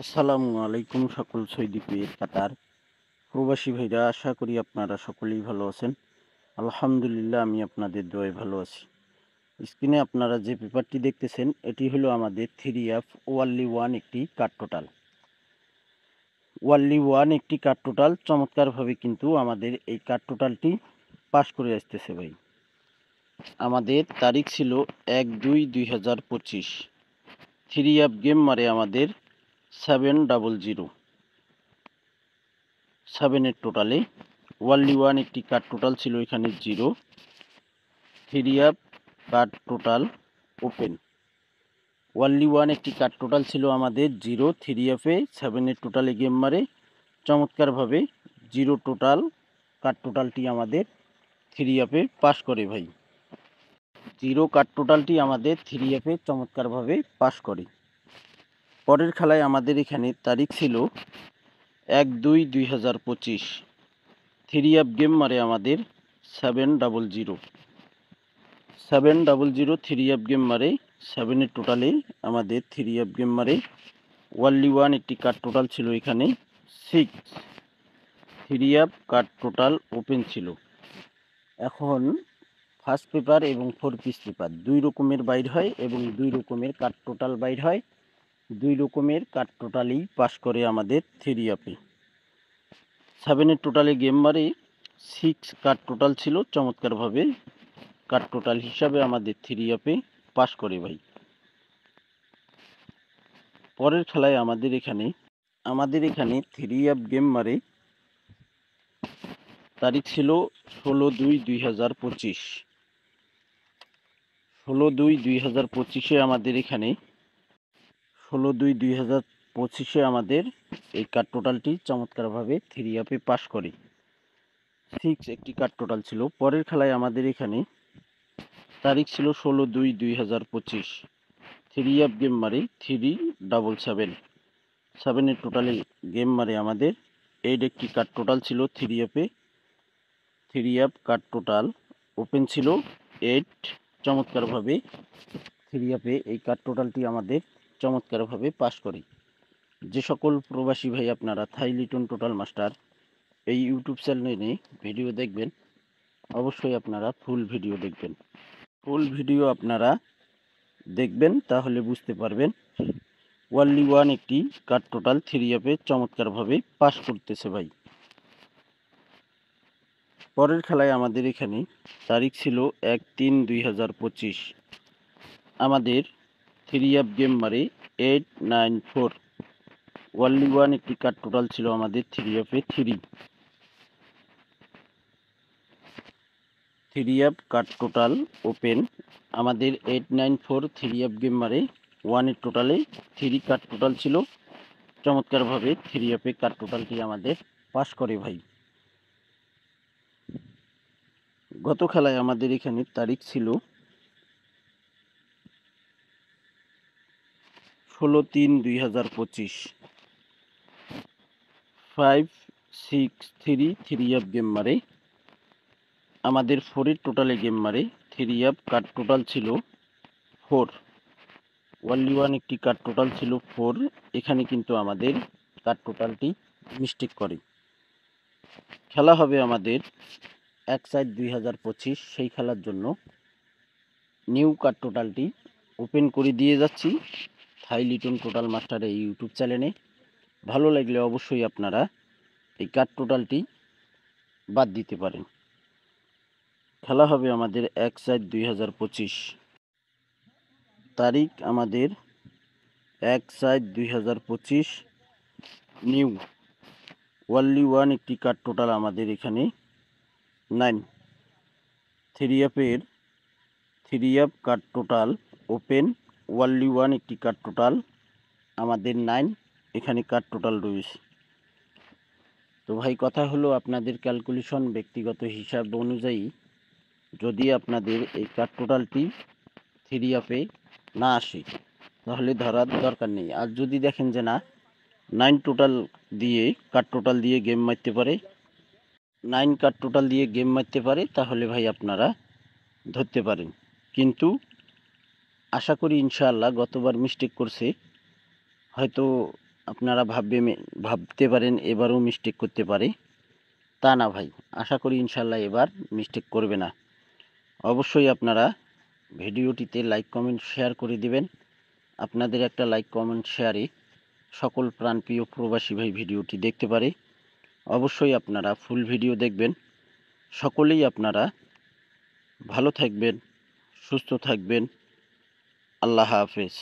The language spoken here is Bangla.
আসসালামু আলাইকুম সকল সৌদি কুয়েত কাতার প্রবাসী ভাইরা, আশা করি আপনারা সকলেই ভালো আছেন। আলহামদুলিল্লাহ, আমি আপনাদের দোয়ায় ভালো আছি। স্ক্রিনে আপনারা যে পেপারটি দেখতেছেন, এটি হলো আমাদের 3F ওয়ানলি ওয়ান একটি কার্ড টোটাল। ওয়ানলি ওয়ান একটি কার্ড টোটাল চমৎকারভাবে কিন্তু আমাদের এই কার্ড টোটালটি পাস করে আসতেছে ভাই। আমাদের তারিখ ছিল 1/2/2025। 3F গেম মারে আমাদের 700 7-এর টোটালে। ওয়ানলি ওয়ান একটি কার্ড টোটাল ছিল এখানে 0। 3F card total open. Only one একটি কার্ড টোটাল ছিল আমাদের 0। 3F-এ 7-এর টোটালে গেম মারে চমৎকারভাবে 0 টোটাল কার্ড টোটালটি আমাদের 3F-এ পাস করে ভাই। 0 কার্ড টোটালটি আমাদের 3F-এ চমৎকারভাবে পাস করে। পরের খেলায় আমাদের এখানে তারিখ ছিল 1/2/2025। 3F গেম মারে আমাদের 700। 700 3F গেম মারে। 7-এর টোটালে আমাদের 3F গেম মারে। ওয়ানলি ওয়ান একটি কার্ড টোটাল ছিল এখানে 6। 3F কার্ড টোটাল ওপেন ছিল। এখন ফার্স্ট পেপার এবং 4 পিস পেপার দুই রকমের বাইর হয় এবং দুই রকমের কার্ড টোটাল বাইর হয়। দুই রকমের কার্ড টোটালই পাস করে আমাদের 3F-এ। 7-এর টোটালে গেম মারে 6 কার্ড টোটাল ছিল চমৎকারভাবে কার্ড টোটাল হিসাবে আমাদের 3F-এ পাস করে ভাই। পরের খেলায় আমাদের এখানে 3F গেম মারে তারিখ ছিল 16/2/2025। 16/2/2025-এ আমাদের এখানে 16/2/2025-এ আমাদের এই কার্ড টোটালটি চমৎকারভাবে 3F-এ পাস করে। 6 একটি কার্ড টোটাল ছিল। পরের খেলায় আমাদের এখানে তারিখ ছিল 16/2/2025। 3F গেম মারে 377। 7-এর টোটালে গেম মারে আমাদের 8 একটি কার্ড টোটাল ছিল 3F-এ। 3F কার্ড টোটাল ওপেন ছিল 8। চমৎকারভাবে 3F-এ এই কার্ড টোটালটি আমাদের চমৎকারভাবে পাস করে। যে সকল প্রবাসী ভাই আপনারা থাই লিটন টোটাল মাস্টার এই ইউটিউব চ্যানেলে ভিডিও দেখবেন, অবশ্যই আপনারা ফুল ভিডিও দেখবেন। ফুল ভিডিও আপনারা দেখবেন, তাহলে বুঝতে পারবেন ওয়ানলি ওয়ান একটি কার্ড টোটাল 3F-এ চমৎকারভাবে পাস করতেছে ভাই। পরের খেলায় আমাদের এখানে তারিখ ছিল 1/3/2025। আমাদের 3F গেম মারে 894। ওয়ানলি ওয়ান একটি কার্ড টোটাল ছিল আমাদের 3F-এ 3। 3F card total open. আমাদের 894 3F গেম মারে 1-এর টোটালে 3 কার্ড টোটাল ছিল চমৎকারভাবে 3F-এ কার্ড টোটালটি আমাদের পাস করে ভাই। গত খেলায় আমাদের এখানে তারিখ ছিল 16/3/2025। 563 3F গেম মারে আমাদের 4-এর টোটালে গেম মারে 3F কার্ড টোটাল ছিল 4। ওয়ানলি ওয়ান একটি কার্ড টোটাল ছিল 4। এখানে কিন্তু আমাদের কার্ড টোটালটি মিস্টেক করে। খেলা হবে আমাদের 1/4/2025। সেই খেলার জন্য নিউ কার্ড টোটালটি ওপেন করে দিয়ে যাচ্ছি থাই লিটন টোটাল মাস্টার এই ইউটিউব চ্যানেলে। ভালো লাগলে অবশ্যই আপনারা এই কার্ড টোটালটি বাদ দিতে পারেন। খেলা হবে আমাদের 1/4/2025। তারিখ আমাদের 1/4/2025। নিউ ওয়ানলি ওয়ান একটি কার্ড টোটাল আমাদের এখানে 9। 3F card total open. Only one একটি কার্ড টোটাল আমাদের 9 এখানে কার্ড টোটাল রয়েছে। তো ভাই, কথা হলো আপনাদের ক্যালকুলেশন ব্যক্তিগত হিসাব অনুযায়ী যদি আপনাদের এই কার্ড টোটালটি 3F-এ না আসে তাহলে ধরার দরকার নেই। আর যদি দেখেন যে না 9 টোটাল দিয়ে কার্ড টোটাল দিয়ে গেম মারতে পারে, 9 কার্ড টোটাল দিয়ে গেম মারতে পারে, তাহলে ভাই আপনারা ধরতে পারেন। কিন্তু আশা করি ইনশাআল্লাহ গতবার মিস্টেক করছে, হয়তো আপনারা ভাবতে পারেন এবারও মিস্টেক করতে পারে, তা না ভাই। আশা করি ইনশাল্লাহ এবার মিস্টেক করবে না। অবশ্যই আপনারা ভিডিওটিতে লাইক কমেন্ট শেয়ার করে দিবেন। আপনাদের একটা লাইক কমেন্ট শেয়ারে সকল প্রাণপ্রিয় প্রবাসী ভাই ভিডিওটি দেখতে পারে। অবশ্যই আপনারা ফুল ভিডিও দেখবেন। সকলেই আপনারা ভালো থাকবেন, সুস্থ থাকবেন। আল্লাহ হাফেজ।